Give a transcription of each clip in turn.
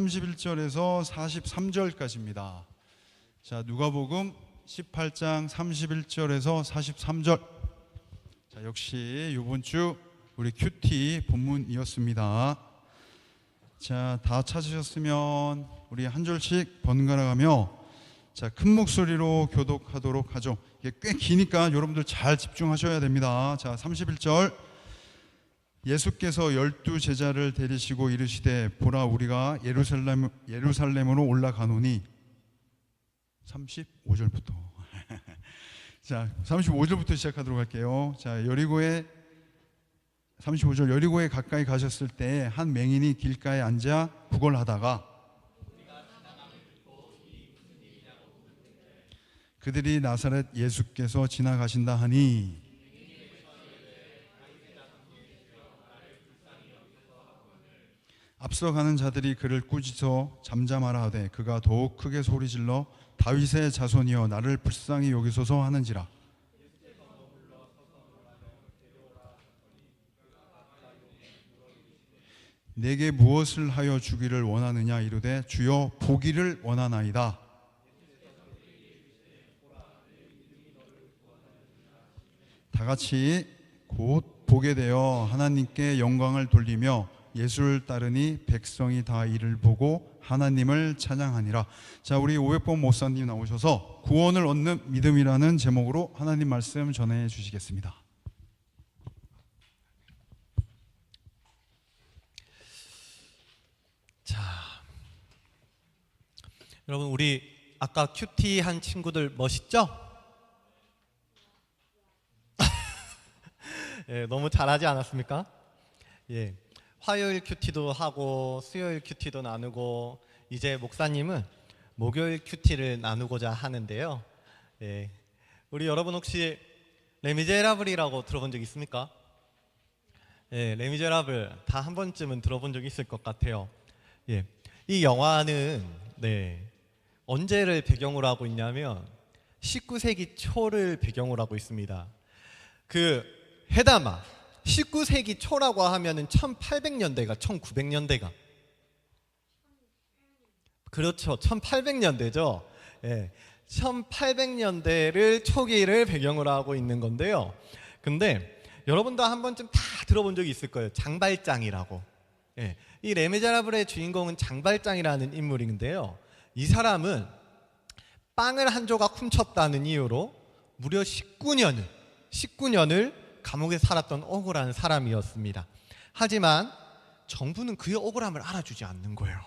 31절에서 43절까지입니다. 자, 누가복음 18장 31절에서 43절. 자, 역시 이번 주 우리 큐티 본문이었습니다. 자, 다 찾으셨으면 우리 한 절씩 번갈아 가며 자, 큰 목소리로 교독하도록 하죠. 이게 꽤 기니까 여러분들 잘 집중하셔야 됩니다. 자, 31절. 예수께서 12 제자를 데리시고 이르시되 보라 우리가 예루살렘으로 올라가노니 35절부터 자, 35절부터 시작하도록 할게요. 자, 여리고에 35절. 여리고에 가까이 가셨을 때 한 맹인이 길가에 앉아 구걸하다가 그들이 나사렛 예수께서 지나가신다 하니 앞서가는 자들이 그를 꾸짖어 잠잠하라 하되 그가 더욱 크게 소리질러 다윗의 자손이여 나를 불쌍히 여기소서 하는지라. 내게 무엇을 하여 주기를 원하느냐 이르되 주여 보기를 원하나이다. 다 같이 곧 보게 되어 하나님께 영광을 돌리며 예수를 따르니 백성이 다 이를 보고 하나님을 찬양하니라. 자, 우리 오백범 목사님 나오셔서 구원을 얻는 믿음이라는 제목으로 하나님 말씀 전해 주시겠습니다. 자, 여러분 우리 아까 큐티 한 친구들 멋있죠? 예, 너무 잘하지 않았습니까? 예, 화요일 큐티도 하고 수요일 큐티도 나누고 이제 목사님은 목요일 큐티를 나누고자 하는데요. 예, 우리 여러분 혹시 레미제라블이라고 들어본 적 있습니까? 예, 레미제라블 다 한 번쯤은 들어본 적 있을 것 같아요. 예, 이 영화는 언제를 배경으로 하고 있냐면 19세기 초를 배경으로 하고 있습니다. 해담아 19세기 초라고 하면은 1800년대가 1900년대가 그렇죠. 1800년대죠. 예, 1800년대를 초기를 배경으로 하고 있는 건데요. 근데 여러분도 한 번쯤 다 들어본 적이 있을 거예요. 장발장이라고. 예, 이 레미제라블의 주인공은 장발장이라는 인물인데요. 이 사람은 빵을 한 조각 훔쳤다는 이유로 무려 19년을 감옥에 살았던 억울한 사람이었습니다. 하지만 정부는 그의 억울함을 알아주지 않는 거예요.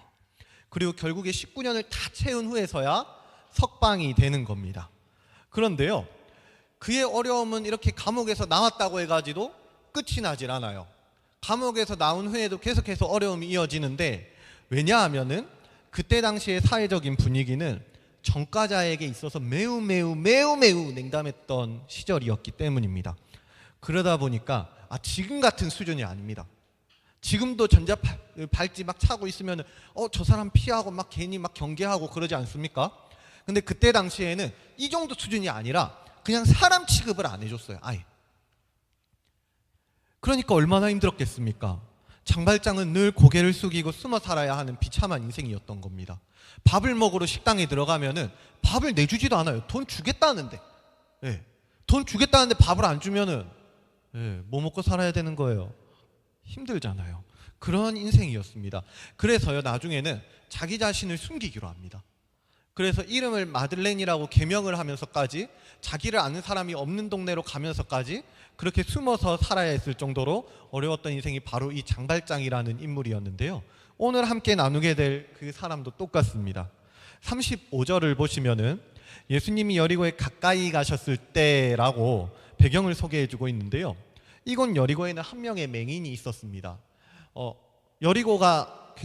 그리고 결국에 19년을 다 채운 후에서야 석방이 되는 겁니다. 그런데요, 그의 어려움은 이렇게 감옥에서 나왔다고 해가지고 끝이 나질 않아요. 감옥에서 나온 후에도 계속해서 어려움이 이어지는데, 왜냐하면은 그때 당시의 사회적인 분위기는 전과자에게 있어서 매우 냉담했던 시절이었기 때문입니다. 그러다 보니까 지금 같은 수준이 아닙니다. 지금도 전자발찌 막 차고 있으면 저 사람 피하고 막 괜히 막 경계하고 그러지 않습니까? 근데 그때 당시에는 이 정도 수준이 아니라 그냥 사람 취급을 안 해줬어요. 아예. 그러니까 얼마나 힘들었겠습니까? 장발장은 늘 고개를 숙이고 숨어 살아야 하는 비참한 인생이었던 겁니다. 밥을 먹으러 식당에 들어가면은 밥을 내주지도 않아요. 돈 주겠다는데. 예. 돈 주겠다는데 밥을 안 주면은 뭐 먹고 살아야 되는 거예요? 힘들잖아요. 그런 인생이었습니다. 그래서요, 나중에는 자기 자신을 숨기기로 합니다. 그래서 이름을 마들렌이라고 개명을 하면서까지 자기를 아는 사람이 없는 동네로 가면서까지 그렇게 숨어서 살아야 했을 정도로 어려웠던 인생이 바로 이 장발장이라는 인물이었는데요. 오늘 함께 나누게 될 그 사람도 똑같습니다. 35절을 보시면은 예수님이 여리고에 가까이 가셨을 때라고 배경을 소개해주고 있는데요. 이곳 여리고에는 한 명의 맹인이 있었습니다. 여리고가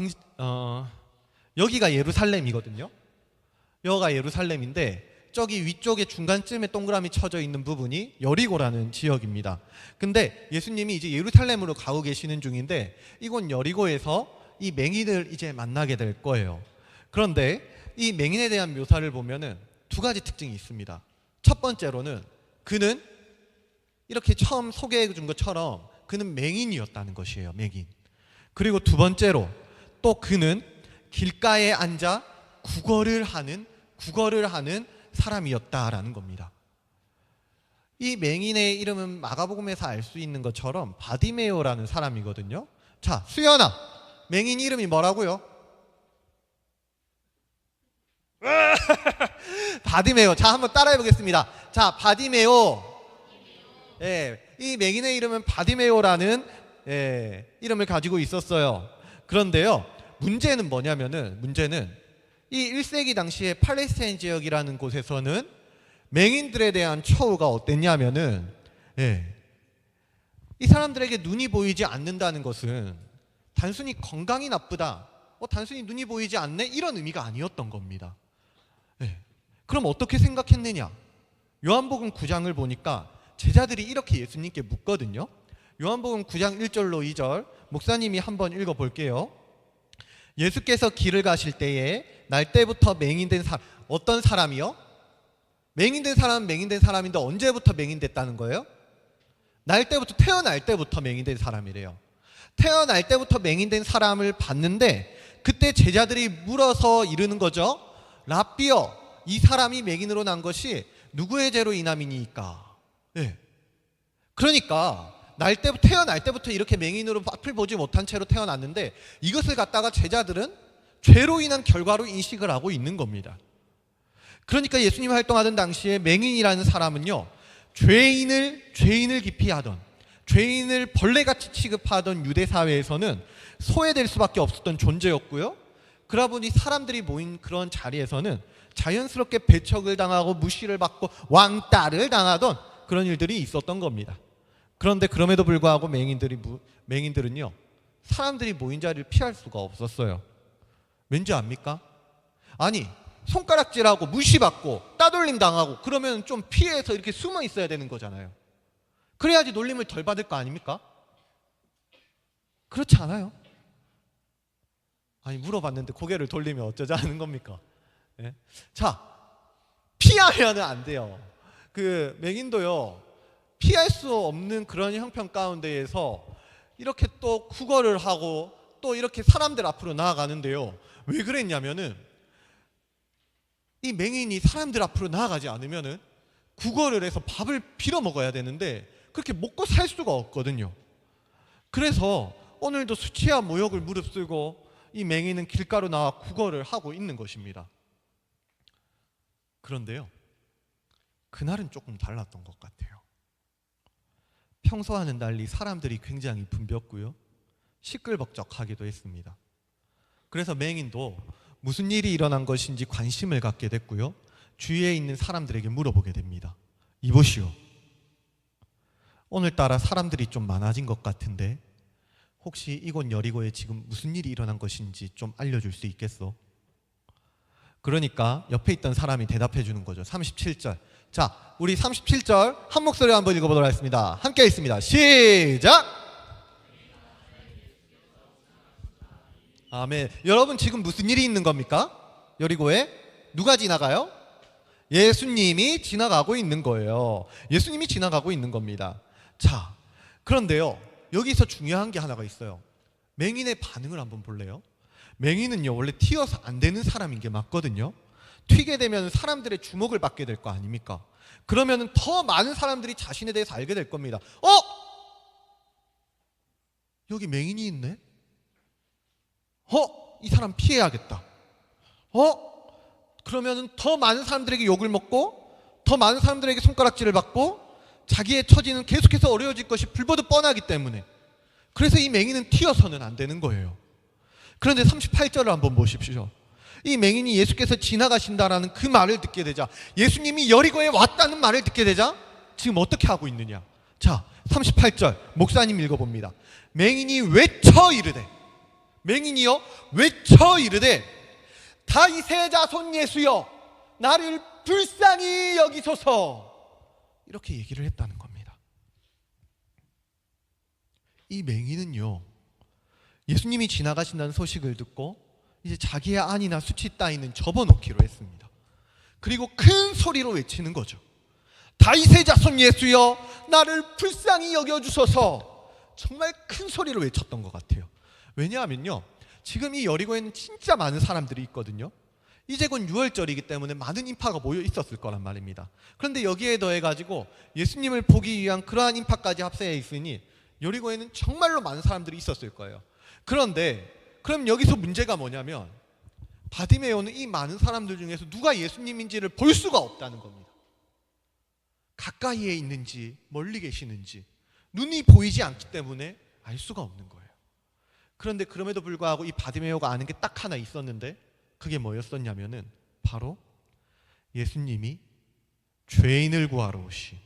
여기가 예루살렘이거든요. 여기가 예루살렘인데 저기 위쪽에 중간쯤에 동그라미 쳐져 있는 부분이 여리고라는 지역입니다. 근데 예수님이 이제 예루살렘으로 가고 계시는 중인데 이곳 여리고에서 이 맹인을 이제 만나게 될 거예요. 그런데 이 맹인에 대한 묘사를 보면은 두 가지 특징이 있습니다. 첫 번째로는 그는 이렇게 처음 소개해 준 것처럼 그는 맹인이었다는 것이에요. 맹인. 그리고 두 번째로 또 그는 길가에 앉아 구걸을 하는 사람이었다라는 겁니다. 이 맹인의 이름은 마가복음에서 알 수 있는 것처럼 바디메오라는 사람이거든요. 자, 수연아, 맹인 이름이 뭐라고요? 바디메오. 자, 한번 따라해 보겠습니다. 자, 바디메오. 이 맹인의 이름은 바디메오라는 이름을 가지고 있었어요. 그런데요, 문제는 뭐냐면은, 이 1세기 당시에 팔레스타인 지역이라는 곳에서는 맹인들에 대한 처우가 어땠냐면은, 이 사람들에게 눈이 보이지 않는다는 것은 단순히 건강이 나쁘다, 단순히 눈이 보이지 않네, 이런 의미가 아니었던 겁니다. 그럼 어떻게 생각했느냐? 요한복음 9장을 보니까 제자들이 이렇게 예수님께 묻거든요. 요한복음 9장 1절로 2절 목사님이 한번 읽어볼게요. 예수께서 길을 가실 때에 날 때부터 맹인된 사람, 어떤 사람이요? 맹인된 사람은 맹인된 사람인데 언제부터 맹인됐다는 거예요? 태어날 때부터 맹인된 사람이래요. 태어날 때부터 맹인된 사람을 봤는데 그때 제자들이 물어서 이르는 거죠. 랍비여, 이 사람이 맹인으로 난 것이 누구의 죄로 인함이니까? 그러니까 태어날 때부터 이렇게 맹인으로 앞을 보지 못한 채로 태어났는데 이것을 갖다가 제자들은 죄로 인한 결과로 인식을 하고 있는 겁니다. 그러니까 예수님 활동하던 당시에 맹인이라는 사람은요, 죄인을 기피하던, 죄인을 벌레같이 취급하던 유대 사회에서는 소외될 수밖에 없었던 존재였고요. 그러다 보니 사람들이 모인 그런 자리에서는 자연스럽게 배척을 당하고 무시를 받고 왕따를 당하던 그런 일들이 있었던 겁니다. 그런데 그럼에도 불구하고 맹인들은요, 사람들이 모인 자리를 피할 수가 없었어요. 왠지 압니까? 아니, 손가락질하고 무시받고 따돌림 당하고 그러면 좀 피해서 이렇게 숨어 있어야 되는 거잖아요. 그래야지 놀림을 덜 받을 거 아닙니까? 그렇지 않아요? 아니, 물어봤는데 고개를 돌리면 어쩌자는 겁니까? 자, 피하면 안 돼요. 그 맹인도요, 피할 수 없는 그런 형편 가운데에서 이렇게 또 구걸을 하고 또 이렇게 사람들 앞으로 나아가는데요, 왜 그랬냐면은 이 맹인이 사람들 앞으로 나아가지 않으면은 구걸을 해서 밥을 빌어 먹어야 되는데 그렇게 먹고 살 수가 없거든요. 그래서 오늘도 수치와 모욕을 무릅쓰고 이 맹인은 길가로 나와 구걸을 하고 있는 것입니다. 그런데요, 그날은 조금 달랐던 것 같아요. 평소와는 달리 사람들이 굉장히 붐볐고요, 시끌벅적하기도 했습니다. 그래서 맹인도 무슨 일이 일어난 것인지 관심을 갖게 됐고요, 주위에 있는 사람들에게 물어보게 됩니다. 이보시오, 오늘따라 사람들이 좀 많아진 것 같은데 혹시 이곳 여리고에 지금 무슨 일이 일어난 것인지 좀 알려줄 수 있겠소? 그러니까 옆에 있던 사람이 대답해 주는 거죠. 37절. 자, 우리 37절 한 목소리로 한번 읽어보도록 하겠습니다. 함께 있습니다. 시작! 아멘. 여러분, 지금 무슨 일이 있는 겁니까? 여리고에 누가 지나가요? 예수님이 지나가고 있는 거예요. 예수님이 지나가고 있는 겁니다. 자, 그런데요, 여기서 중요한 게 하나가 있어요. 맹인의 반응을 한번 볼래요? 맹인은요, 원래 튀어서 안 되는 사람인 게 맞거든요. 튀게 되면 사람들의 주목을 받게 될 거 아닙니까? 그러면 더 많은 사람들이 자신에 대해서 알게 될 겁니다. 여기 맹인이 있네? 이 사람 피해야겠다. 그러면 더 많은 사람들에게 욕을 먹고 더 많은 사람들에게 손가락질을 받고 자기의 처지는 계속해서 어려워질 것이 불보듯 뻔하기 때문에, 그래서 이 맹인은 튀어서는 안 되는 거예요. 그런데 38절을 한번 보십시오. 이 맹인이 예수께서 지나가신다라는 그 말을 듣게 되자, 예수님이 여리고에 왔다는 말을 듣게 되자 지금 어떻게 하고 있느냐. 자, 38절 목사님 읽어봅니다. 맹인이 외쳐 이르되, 맹인이요 외쳐 이르되, 다윗의 자손 예수여 나를 불쌍히 여기소서, 이렇게 얘기를 했다는 겁니다. 이 맹인은요, 예수님이 지나가신다는 소식을 듣고 이제 자기의 안이나 수치 따위는 접어놓기로 했습니다. 그리고 큰 소리로 외치는 거죠. 다윗의 자손 예수여 나를 불쌍히 여겨주소서. 정말 큰 소리로 외쳤던 것 같아요. 왜냐하면요, 지금 이 여리고에는 진짜 많은 사람들이 있거든요. 이제 곧 6월절이기 때문에 많은 인파가 모여 있었을 거란 말입니다. 그런데 여기에 더해가지고 예수님을 보기 위한 그러한 인파까지 합세해 있으니 여리고에는 정말로 많은 사람들이 있었을 거예요. 그런데 그럼 여기서 문제가 뭐냐면 바디메오는 이 많은 사람들 중에서 누가 예수님인지를 볼 수가 없다는 겁니다. 가까이에 있는지 멀리 계시는지 눈이 보이지 않기 때문에 알 수가 없는 거예요. 그런데 그럼에도 불구하고 이 바디메오가 아는 게 딱 하나 있었는데 그게 뭐였었냐면은 바로 예수님이 죄인을 구하러 오신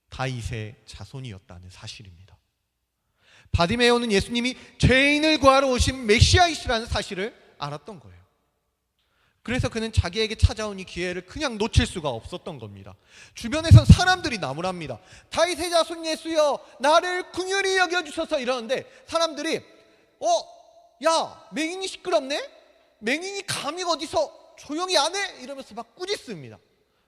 다윗의 자손이었다는 사실입니다. 바디메오는 예수님이 죄인을 구하러 오신 메시아이시라는 사실을 알았던 거예요. 그래서 그는 자기에게 찾아온 이 기회를 그냥 놓칠 수가 없었던 겁니다. 주변에선 사람들이 나무랍니다. 다윗의 자손 예수여 나를 긍휼히 여겨주셔서 이러는데 사람들이 야 맹인이 시끄럽네? 맹인이 감히 어디서 조용히 안 해? 이러면서 막 꾸짖습니다.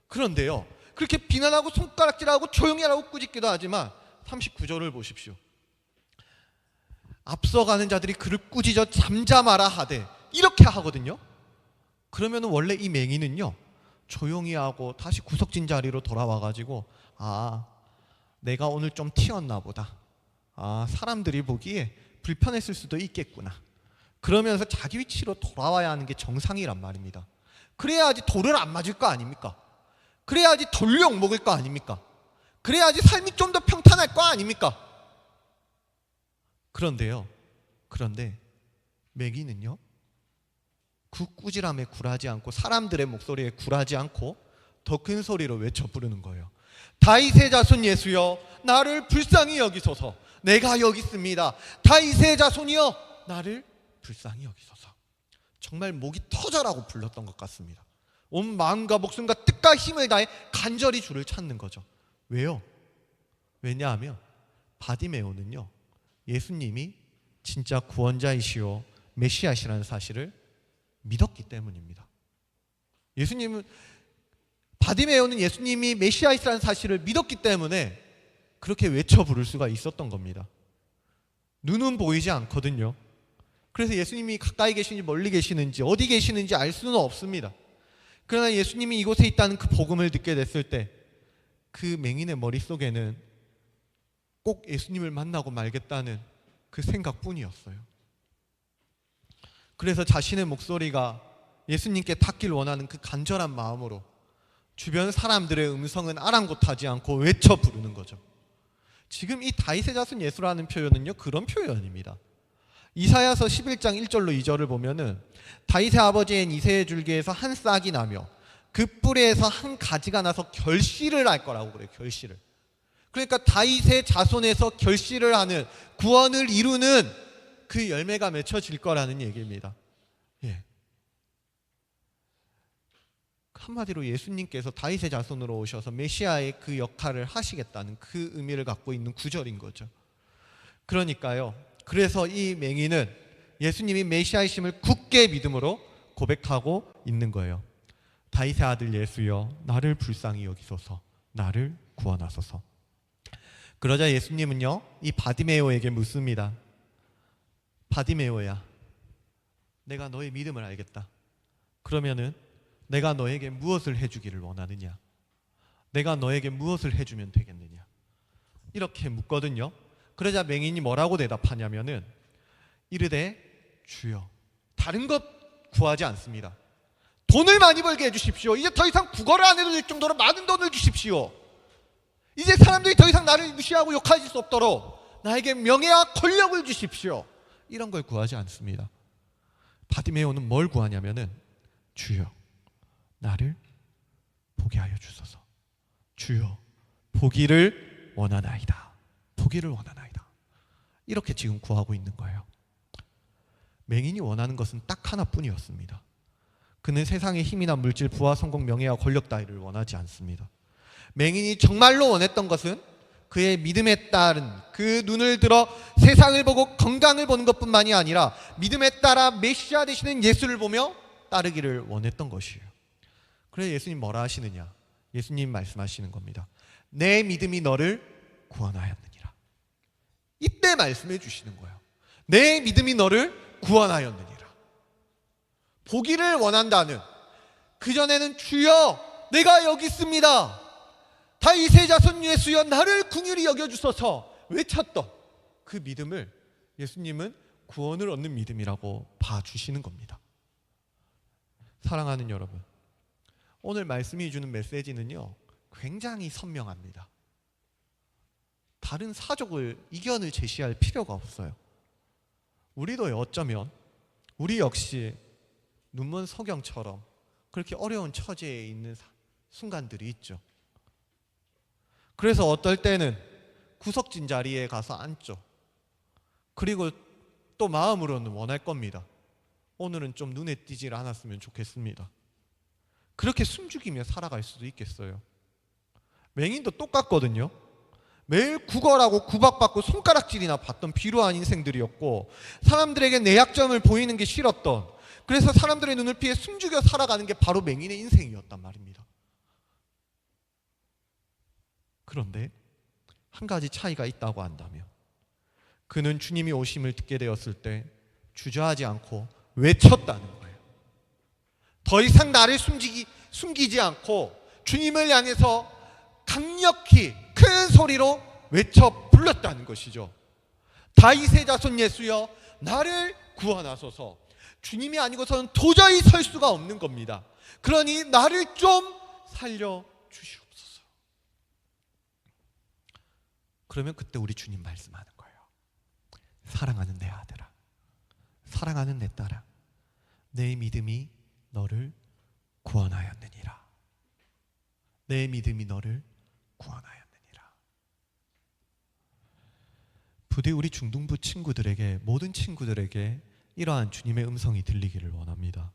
그런데요 그렇게 비난하고 손가락질하고 조용히 하라고 꾸짖기도 하지만 39절을 보십시오. 앞서가는 자들이 그를 꾸짖어 잠잠하라 하되 이렇게 하거든요. 그러면 원래 이 맹인은요 조용히 하고 다시 구석진 자리로 돌아와가지고 내가 오늘 좀 튀었나 보다, 사람들이 보기에 불편했을 수도 있겠구나, 그러면서 자기 위치로 돌아와야 하는 게 정상이란 말입니다. 그래야지 돌을 안 맞을 거 아닙니까? 그래야지 돌로 욕먹을 거 아닙니까? 그래야지 삶이 좀 더 평탄할 거 아닙니까? 그런데 맹인은요 그 꾸지람에 굴하지 않고 사람들의 목소리에 굴하지 않고 더 큰 소리로 외쳐 부르는 거예요. 다윗의 자손 예수여 나를 불쌍히 여기소서. 내가 여기 있습니다. 다윗의 자손이여 나를 불쌍히 여기소서. 정말 목이 터져라고 불렀던 것 같습니다. 온 마음과 목숨과 뜻과 힘을 다해 간절히 주를 찾는 거죠. 왜요? 왜냐하면 바디메오는요 예수님이 진짜 구원자이시오 메시아시라는 사실을 믿었기 때문입니다. 바디메오는 예수님이 메시아이시라는 사실을 믿었기 때문에 그렇게 외쳐 부를 수가 있었던 겁니다. 눈은 보이지 않거든요. 그래서 예수님이 가까이 계시는지 멀리 계시는지 어디 계시는지 알 수는 없습니다. 그러나 예수님이 이곳에 있다는 그 복음을 듣게 됐을 때 그 맹인의 머릿속에는 꼭 예수님을 만나고 말겠다는 그 생각뿐이었어요. 그래서 자신의 목소리가 예수님께 닿길 원하는 그 간절한 마음으로 주변 사람들의 음성은 아랑곳하지 않고 외쳐 부르는 거죠. 지금 이 다윗의 자손 예수라는 표현은요 그런 표현입니다. 이사야서 11장 1절로 2절을 보면은 다윗의 아버지인 이새의 줄기에서 한 싹이 나며 그 뿌리에서 한 가지가 나서 결실을 할 거라고 그래요. 결실을. 그러니까 다윗의 자손에서 결실을 하는 구원을 이루는 그 열매가 맺혀질 거라는 얘기입니다. 한마디로 예수님께서 다윗의 자손으로 오셔서 메시아의 그 역할을 하시겠다는 그 의미를 갖고 있는 구절인 거죠. 그러니까요. 그래서 이 맹인은 예수님이 메시아이심을 굳게 믿음으로 고백하고 있는 거예요. 다윗의 아들 예수여 나를 불쌍히 여기소서. 나를 구원하소서. 그러자 예수님은요 이 바디메오에게 묻습니다. 바디메오야 내가 너의 믿음을 알겠다. 그러면은 내가 너에게 무엇을 해주기를 원하느냐? 내가 너에게 무엇을 해주면 되겠느냐? 이렇게 묻거든요. 그러자 맹인이 뭐라고 대답하냐면은 이르되 주여 다른 것 구하지 않습니다. 돈을 많이 벌게 해주십시오. 이제 더 이상 구걸을 안 해도 될 정도로 많은 돈을 주십시오. 이제 사람들이 더 이상 나를 무시하고 욕하실 수 없도록 나에게 명예와 권력을 주십시오. 이런 걸 구하지 않습니다. 바디메오는 뭘 구하냐면은 주여 나를 보게 하여 주소서. 주여 보기를 원하나이다. 보기를 원하나이다. 이렇게 지금 구하고 있는 거예요. 맹인이 원하는 것은 딱 하나뿐이었습니다. 그는 세상의 힘이나 물질, 부와 성공, 명예와 권력 따위를 원하지 않습니다. 맹인이 정말로 원했던 것은 그의 믿음에 따른 그 눈을 들어 세상을 보고 건강을 보는 것뿐만이 아니라 믿음에 따라 메시아 되시는 예수를 보며 따르기를 원했던 것이에요. 그래서 예수님 뭐라 하시느냐? 예수님 말씀하시는 겁니다. 내 믿음이 너를 구원하였느니라. 이때 말씀해 주시는 거예요. 내 믿음이 너를 구원하였느니라. 보기를 원한다는, 그전에는 주여 내가 여기 있습니다, 다윗의 자손 예수여 나를 긍휼히 여겨주소서 외쳤던 그 믿음을 예수님은 구원을 얻는 믿음이라고 봐주시는 겁니다. 사랑하는 여러분, 오늘 말씀이 주는 메시지는요 굉장히 선명합니다. 다른 사족을 이견을 제시할 필요가 없어요. 우리도 어쩌면 우리 역시 눈먼 소경처럼 그렇게 어려운 처지에 있는 순간들이 있죠. 그래서 어떨 때는 구석진 자리에 가서 앉죠. 그리고 또 마음으로는 원할 겁니다. 오늘은 좀 눈에 띄질 않았으면 좋겠습니다. 그렇게 숨죽이며 살아갈 수도 있겠어요. 맹인도 똑같거든요. 매일 구걸하고 구박받고 손가락질이나 받던 비루한 인생들이었고, 사람들에게 내 약점을 보이는 게 싫었던, 그래서 사람들의 눈을 피해 숨죽여 살아가는 게 바로 맹인의 인생이었단 말입니다. 그런데 한 가지 차이가 있다고 한다면, 그는 주님이 오심을 듣게 되었을 때 주저하지 않고 외쳤다는 거예요. 더 이상 나를 숨기지 않고 주님을 향해서 강력히 큰 소리로 외쳐 불렀다는 것이죠. 다윗의 자손 예수여 나를 구원하소서. 주님이 아니고서는 도저히 설 수가 없는 겁니다. 그러니 나를 좀 살려주시옵소서. 그러면 그때 우리 주님 말씀하는 거예요. 사랑하는 내 아들아, 사랑하는 내 딸아, 내 믿음이 너를 구원하였느니라. 내 믿음이 너를 구원하였느니라. 부디 우리 중등부 친구들에게, 모든 친구들에게 이러한 주님의 음성이 들리기를 원합니다.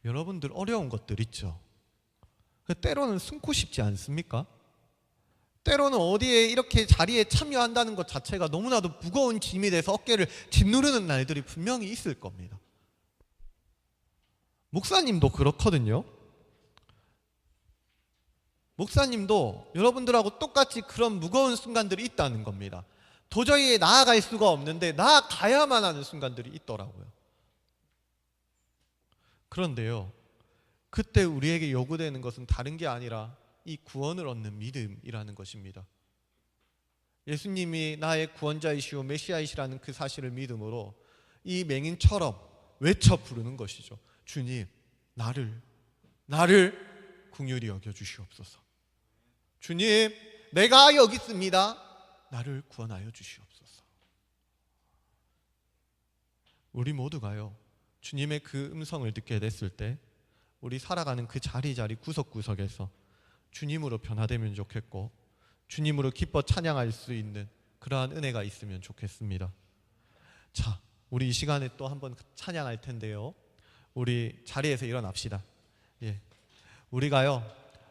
여러분들 어려운 것들 있죠. 때로는 숨고 싶지 않습니까? 때로는 어디에 이렇게 자리에 참여한다는 것 자체가 너무나도 무거운 짐이 돼서 어깨를 짓누르는 날들이 분명히 있을 겁니다. 목사님도 그렇거든요. 목사님도 여러분들하고 똑같이 그런 무거운 순간들이 있다는 겁니다. 도저히 나아갈 수가 없는데 나아가야만 하는 순간들이 있더라고요. 그런데요, 그때 우리에게 요구되는 것은 다른 게 아니라 이 구원을 얻는 믿음이라는 것입니다. 예수님이 나의 구원자이시오 메시아이시라는 그 사실을 믿음으로 이 맹인처럼 외쳐 부르는 것이죠. 주님, 나를 긍휼히 여겨 주시옵소서. 주님, 내가 여기 있습니다. 나를 구원하여 주시옵소서. 우리 모두가요, 주님의 그 음성을 듣게 됐을 때 우리 살아가는 그 자리 구석구석에서 주님으로 변화되면 좋겠고, 주님으로 기뻐 찬양할 수 있는 그러한 은혜가 있으면 좋겠습니다. 자, 우리 이 시간에 또 한번 찬양할 텐데요, 우리 자리에서 일어납시다. 예, 우리가요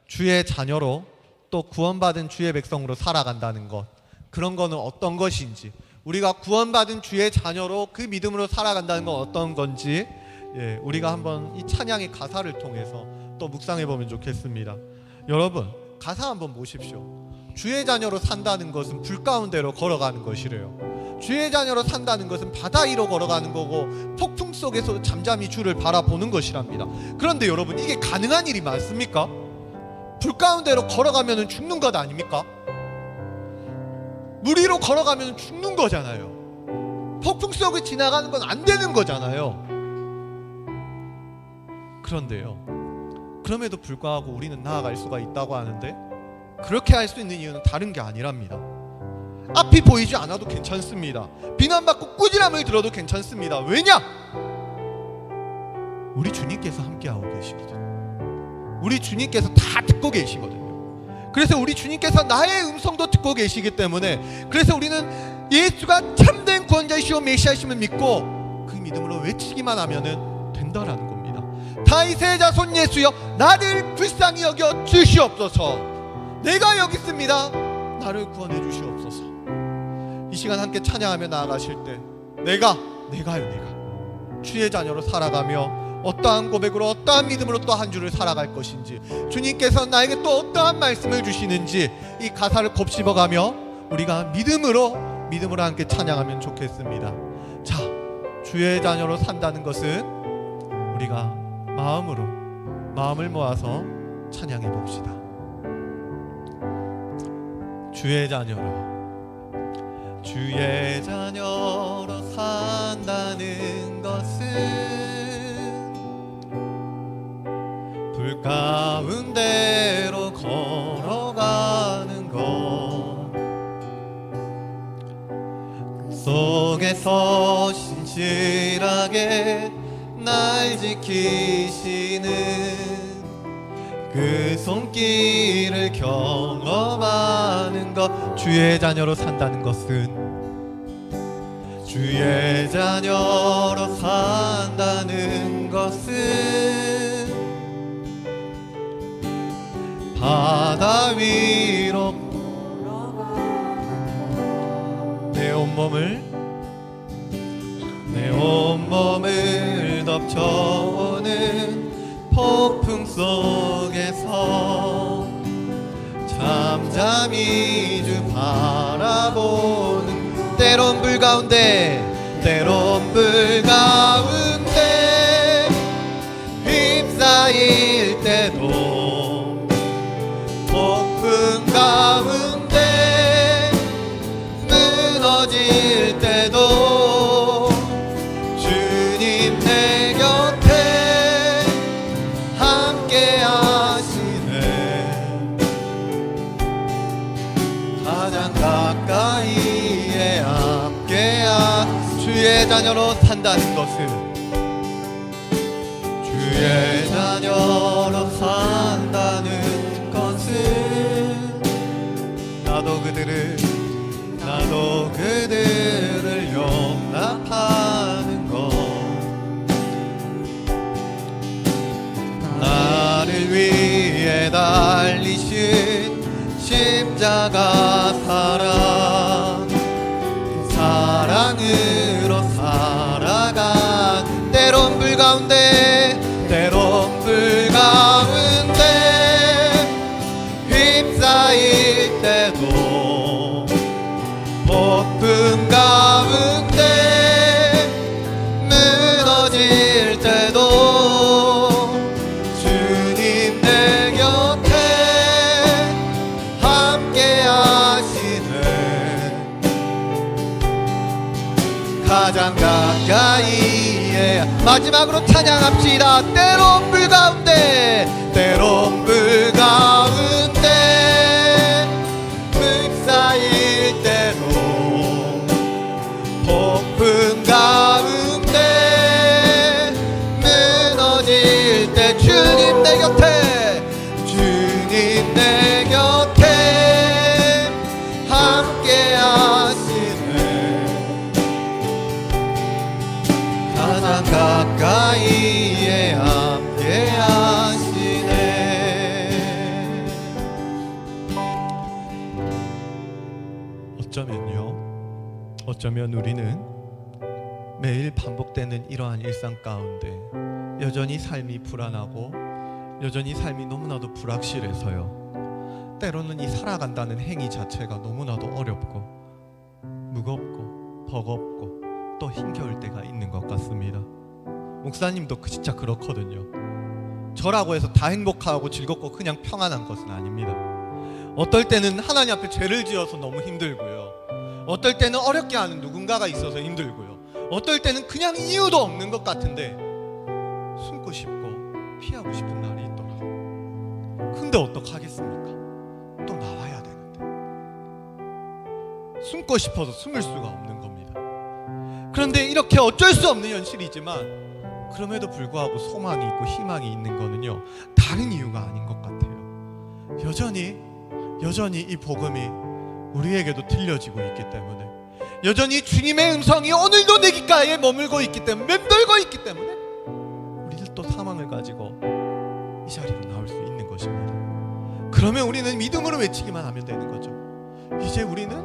주의 자녀로 또 구원받은 주의 백성으로 살아간다는 것, 그런 거는 어떤 것인지, 우리가 구원받은 주의 자녀로 그 믿음으로 살아간다는 건 어떤 건지, 예, 우리가 한번 이 찬양의 가사를 통해서 또 묵상해 보면 좋겠습니다. 여러분, 가사 한번 보십시오. 주의 자녀로 산다는 것은 불 가운데로 걸어가는 것이래요. 주의 자녀로 산다는 것은 바다 위로 걸어가는 거고, 폭풍 속에서 잠잠히 주를 바라보는 것이랍니다. 그런데 여러분, 이게 가능한 일이 맞습니까? 불 가운데로 걸어가면 죽는 것 아닙니까? 물 위로 걸어가면 죽는 거잖아요. 폭풍 속을 지나가는 건 안 되는 거잖아요. 그런데요, 그럼에도 불구하고 우리는 나아갈 수가 있다고 하는데, 그렇게 할 수 있는 이유는 다른 게 아니랍니다. 앞이 보이지 않아도 괜찮습니다. 비난받고 꾸지람을 들어도 괜찮습니다. 왜냐? 우리 주님께서 함께하고 계시거든요. 우리 주님께서 다 듣고 계시거든요. 그래서 우리 주님께서 나의 음성도 듣고 계시기 때문에, 그래서 우리는 예수가 참된 구원자이시오 메시아이심을 믿고 그 믿음으로 외치기만 하면 된다라는 겁니다. 다윗의 자손 예수여 나를 불쌍히 여겨 주시옵소서. 내가 여기 있습니다. 나를 구원해 주시옵소서. 이 시간 함께 찬양하며 나아가실 때 내가 주의 자녀로 살아가며 어떠한 고백으로, 어떠한 믿음으로 또 한 주를 살아갈 것인지, 주님께서 나에게 또 어떠한 말씀을 주시는지 이 가사를 곱씹어가며 우리가 믿음으로 함께 찬양하면 좋겠습니다. 자, 주의 자녀로 산다는 것은 우리가 마음을 모아서 찬양해 봅시다. 주의 자녀로 산다는 것은 불 가운데로 걸어가는 것, 그 속에서 신실하게 날 지키시는 그 손길을 경험하는 것. 주의 자녀로 산다는 것은 주의 자녀로 산다는 것은 바다 위로 내 온몸을 덮쳐오는 폭풍 속에서 잠잠히 주 바라보는, 때론 불 가운데 휩싸일 때도, 폭풍 가운데 무너질 때도 주님 내 곁에 함께 하시네. 가장 가까이에 함께야. 주의 자녀로 산다는 것은 주의 자녀로 산다는 것은 나도 그들을 용납하는 것, 나를 위해 달리신 십자가 사랑, 그 사랑으로 살아간, 때론 불 가운데 휩싸일 때도, 폭풍 가운데 무너질 때도 주님 내 곁에 함께 하시네. 가장 가까이에. 마지막으로 찬양합시다. 때론 불 가운데 휩싸일 때도, 폭풍 가운데 무너질 때 주님 내 곁에 함께 하시네. 가장 가까이에 함께 하시네. 어쩌면 우리는 매일 반복되는 이러한 일상 가운데 여전히 삶이 불안하고 여전히 삶이 너무나도 불확실해서요, 때로는 이 살아간다는 행위 자체가 너무나도 어렵고 무겁고 버겁고 또 힘겨울 때가 있는 것 같습니다. 목사님도 진짜 그렇거든요. 저라고 해서 다 행복하고 즐겁고 그냥 평안한 것은 아닙니다. 어떨 때는 하나님 앞에 죄를 지어서 너무 힘들고요, 어떨 때는 어렵게 하는 누군가가 있어서 힘들고요, 어떨 때는 그냥 이유도 없는 것 같은데 숨고 싶고 피하고 싶은 날이 있더라고요. 근데 어떡하겠습니까? 또 나와야 되는데 숨고 싶어서 숨을 수가 없는 겁니다. 그런데 이렇게 어쩔 수 없는 현실이지만 그럼에도 불구하고 소망이 있고 희망이 있는 거는요, 다른 이유가 아닌 것 같아요. 여전히 이 복음이 우리에게도 들려지고 있기 때문에, 여전히 주님의 음성이 오늘도 내 귓가에 머물고 있기 때문에, 맴돌고 있기 때문에 우리는 또 사망을 가지고 이 자리로 나올 수 있는 것입니다. 그러면 우리는 믿음으로 외치기만 하면 되는 거죠. 이제 우리는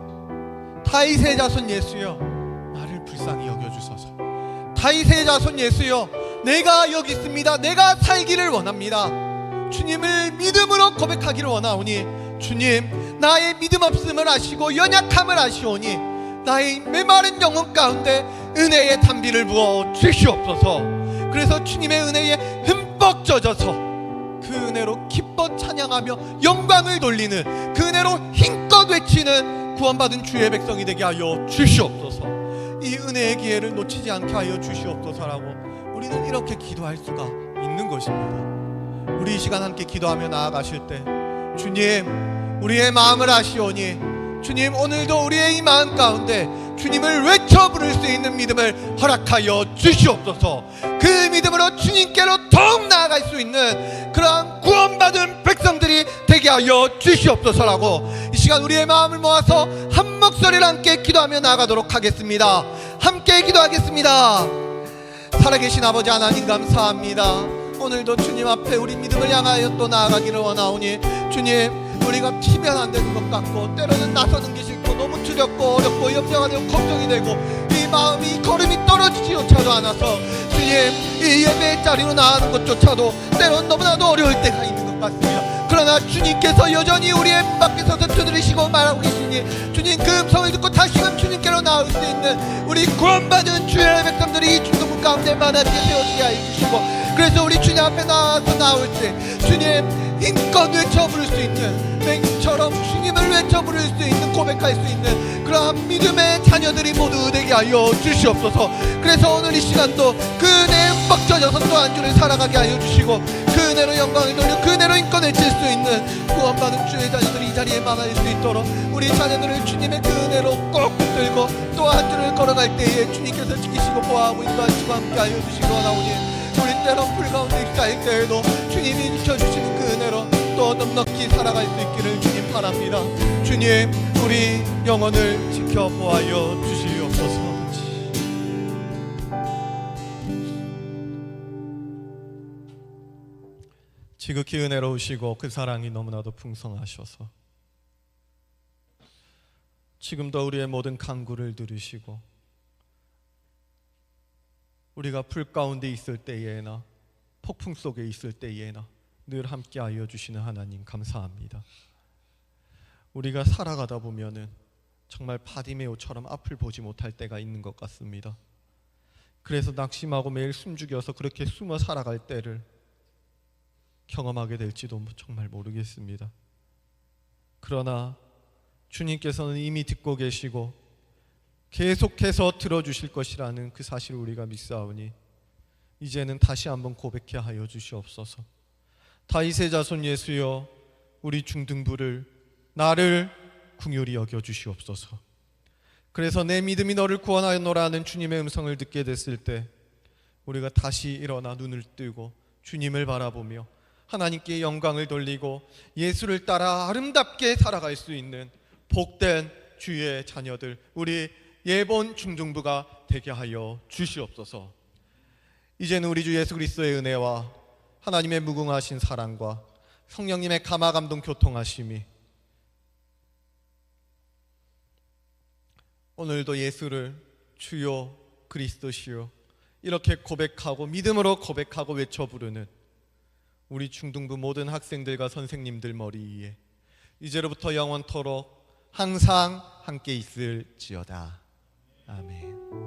다윗의 자손 예수여, 나를 불쌍히 여겨주소서. 다윗의 자손 예수여, 내가 여기 있습니다. 내가 살기를 원합니다. 주님을 믿음으로 고백하기를 원하오니, 주님 나의 믿음 없음을 아시고 연약함을 아시오니 나의 메마른 영혼 가운데 은혜의 단비를 부어 주시옵소서. 그래서 주님의 은혜에 흠뻑 젖어서 그 은혜로 기뻐 찬양하며 영광을 돌리는, 그 은혜로 힘껏 외치는 구원받은 주의 백성이 되게 하여 주시옵소서. 이 은혜의 기회를 놓치지 않게 하여 주시옵소서라고 우리는 이렇게 기도할 수가 있는 것입니다. 우리 이 시간 함께 기도하며 나아가실 때, 주님 우리의 마음을 아시오니 주님 오늘도 우리의 이 마음 가운데 주님을 외쳐 부를 수 있는 믿음을 허락하여 주시옵소서. 그 믿음으로 주님께로 더욱 나아갈 수 있는 그러한 구원받은 백성들이 되게 하여 주시옵소서라고 이 시간 우리의 마음을 모아서 한 목소리로 함께 기도하며 나아가도록 하겠습니다. 함께 기도하겠습니다. 살아계신 아버지 하나님 감사합니다. 오늘도 주님 앞에 우리 믿음을 향하여 또 나아가기를 원하오니 주님, 우리가 튀면 안 되는 것 같고 때로는 나서는 게 싫고 너무 두렵고 어렵고 염려가 되고 걱정이 되고 이 마음이 걸음이 떨어지지조차도 않아서 주님, 이 예배의 자리로 나가는 것조차도 때로는 너무나도 어려울 때가 있는 것 같습니다. 그러나 주님께서 여전히 우리의 문 밖에 서서 두드리시고 말하고 계시니 주님, 그 음성을 듣고 다시금 주님께로 나올 수 있는 우리 구원받은 주의 백성들이 이 중동문 가운데 많아지게 되어지게 하여 주시고, 그래서 우리 주님 앞에 나와서 나올 때 주님 힘껏 외쳐 부를 수 있는, 맹처럼 주님을 외쳐 부를 수 있는, 고백할 수 있는 그러한 믿음의 자녀들이 모두 되게 하여 주시옵소서. 그래서 오늘 이 시간도 그 은혜에 흠뻑 젖어서 또 한 주를 살아가게 하여 주시고, 그 은혜로 영광을 돌려 그 은혜로 인권을 칠 수 있는 구원받은 주의 자녀들이 이 자리에 많아질 수 있도록 우리 자녀들을 주님의 그 은혜로 꼭 붙들고 또 한 주를 걸어갈 때에 주님께서 지키시고 보호하고 인도하시고 함께 하여 주시기 원하오니, 우리 때론 불 가운데 입사할 때에도 주님이 지켜주시는 그 은혜로 또 넉넉히 살아갈 수 있기를 주님 바랍니다. 주님, 우리 영혼을 지켜보아여 주시옵소서. 지극히 은혜로우시고 그 사랑이 너무나도 풍성하셔서 지금도 우리의 모든 간구를 들으시고 우리가 불 가운데 있을 때에나 폭풍 속에 있을 때에나 늘 함께하여 주시는 하나님 감사합니다. 우리가 살아가다 보면은 정말 바디메오처럼 앞을 보지 못할 때가 있는 것 같습니다. 그래서 낙심하고 매일 숨죽여서 그렇게 숨어 살아갈 때를 경험하게 될지도 정말 모르겠습니다. 그러나 주님께서는 이미 듣고 계시고 계속해서 들어주실 것이라는 그 사실을 우리가 믿사오니 이제는 다시 한번 고백해 하여 주시옵소서. 다윗의 자손 예수여, 우리 중등부를, 나를 긍휼히 여겨 주시옵소서. 그래서 내 믿음이 너를 구원하노라 하는 주님의 음성을 듣게 됐을 때 우리가 다시 일어나 눈을 뜨고 주님을 바라보며 하나님께 영광을 돌리고 예수를 따라 아름답게 살아갈 수 있는 복된 주의 자녀들, 우리 예본 중등부가 되게 하여 주시옵소서. 이제는 우리 주 예수 그리스도의 은혜와 하나님의 무궁하신 사랑과 성령님의 감화 감동 교통하심이 오늘도 예수를 주요 그리스도시요 이렇게 고백하고 믿음으로 고백하고 외쳐 부르는 우리 중등부 모든 학생들과 선생님들 머리 위에 이제로부터 영원토록 항상 함께 있을지어다. 아멘.